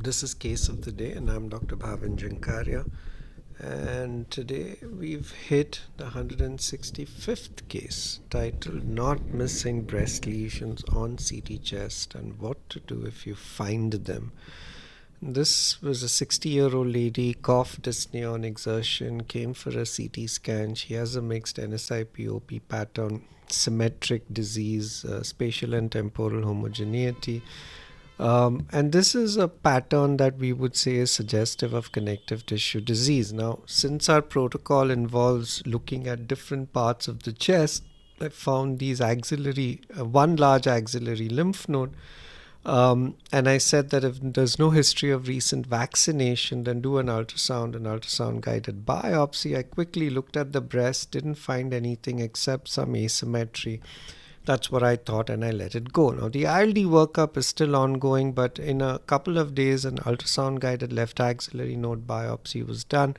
This is Case of the Day, and I'm Dr. Bhavin Jankaria. And today we've hit the 165th case titled Not Missing Breast Lesions on CT Chest and What to Do if You Find Them. This was a 60-year-old lady, cough, dyspnea on exertion, came for a CT scan. She has a mixed NSIP-OP pattern, symmetric disease, spatial and temporal homogeneity. And this is a pattern that we would say is suggestive of connective tissue disease. Now, since our protocol involves looking at different parts of the chest, I found these one large axillary lymph node. And I said that if there's no history of recent vaccination, then do an ultrasound guided biopsy. I quickly looked at the breast, didn't find anything except some asymmetry. That's what I thought, and I let it go. Now, the ILD workup is still ongoing, but in a couple of days, an ultrasound-guided left axillary node biopsy was done,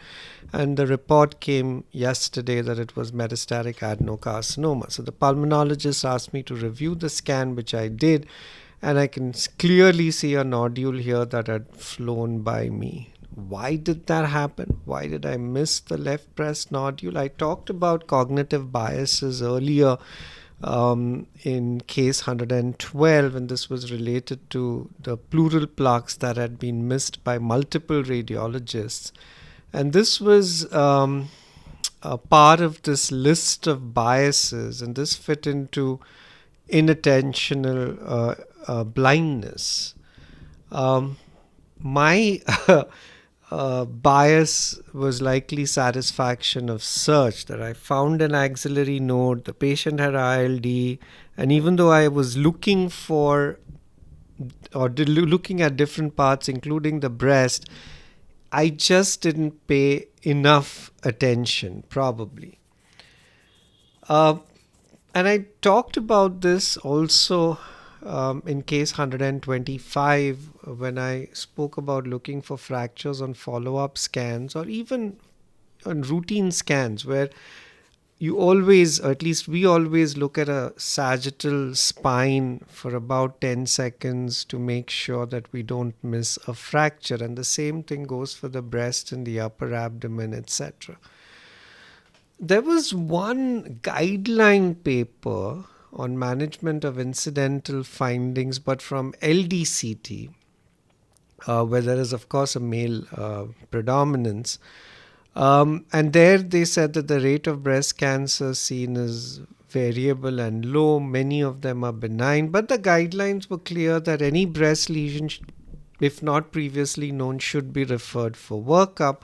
and the report came yesterday that it was metastatic adenocarcinoma. So the pulmonologist asked me to review the scan, which I did, and I can clearly see a nodule here that had flown by me. Why did that happen? Why did I miss the left breast nodule? I talked about cognitive biases earlier in case 112, and this was related to the pleural plaques that had been missed by multiple radiologists. And this was a part of this list of biases, and this fit into inattentional blindness. My bias was likely satisfaction of search, that I found an axillary node, the patient had ILD, and even though I was looking at different parts, including the breast, I just didn't pay enough attention, probably. And I talked about this also in case 125 when I spoke about looking for fractures on follow-up scans or even on routine scans where you always, or at least we always, look at a sagittal spine for about 10 seconds to make sure that we don't miss a fracture. And the same thing goes for the breast and the upper abdomen, etc. There was one guideline paper on management of incidental findings, but from LDCT, where there is, of course, a male predominance. And there they said that the rate of breast cancer seen is variable and low. Many of them are benign, but the guidelines were clear that any breast lesion, if not previously known, should be referred for workup.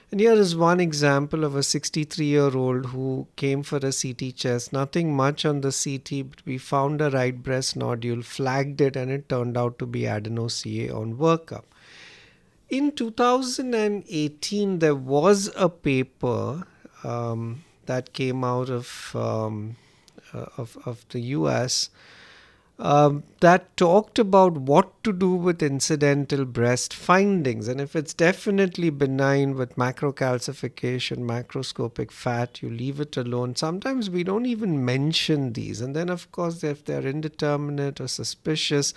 And here is one example of a 63-year-old who came for a CT chest. Nothing much on the CT, but we found a right breast nodule, flagged it, and it turned out to be adeno-CA on workup. In 2018, there was a paper that came out of the US that talked about what to do with incidental breast findings. And if it's definitely benign with macrocalcification, macroscopic fat, you leave it alone. Sometimes we don't even mention these. And then, of course, if they're indeterminate or suspicious,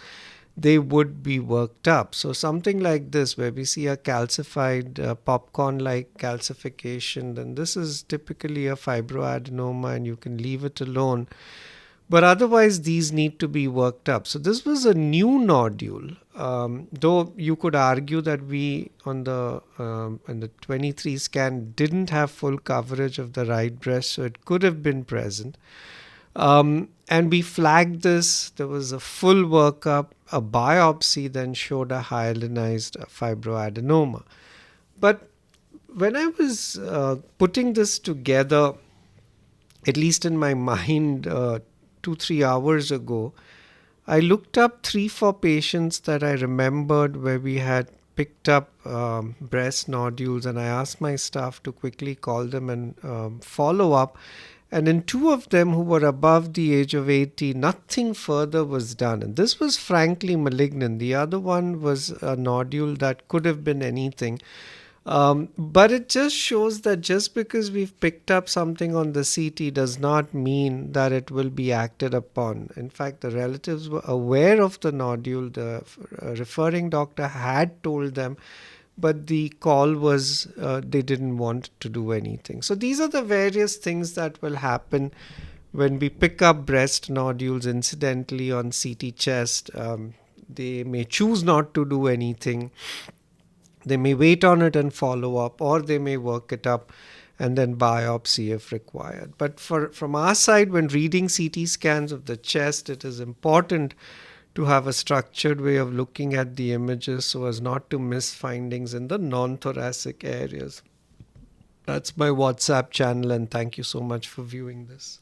they would be worked up. So something like this, where we see a calcified popcorn-like calcification, then this is typically a fibroadenoma and you can leave it alone. But otherwise, these need to be worked up. So this was a new nodule, though you could argue that we on the 23 scan didn't have full coverage of the right breast, so it could have been present. And we flagged this. There was a full workup. A biopsy then showed a hyalinized fibroadenoma. But when I was putting this together, at least in my mind, 2-3 hours ago, I looked up 3-4 patients that I remembered where we had picked up breast nodules, and I asked my staff to quickly call them and follow up. And in 2 of them who were above the age of 80, nothing further was done. And this was frankly malignant. The other one was a nodule that could have been anything. But it just shows that just because we've picked up something on the CT does not mean that it will be acted upon. In fact, the relatives were aware of the nodule. The referring doctor had told them, but the call was they didn't want to do anything. So these are the various things that will happen when we pick up breast nodules incidentally on CT chest. They may choose not to do anything. They may wait on it and follow up, or they may work it up and then biopsy if required. But from our side, when reading CT scans of the chest, it is important to have a structured way of looking at the images so as not to miss findings in the non-thoracic areas. That's my WhatsApp channel, and thank you so much for viewing this.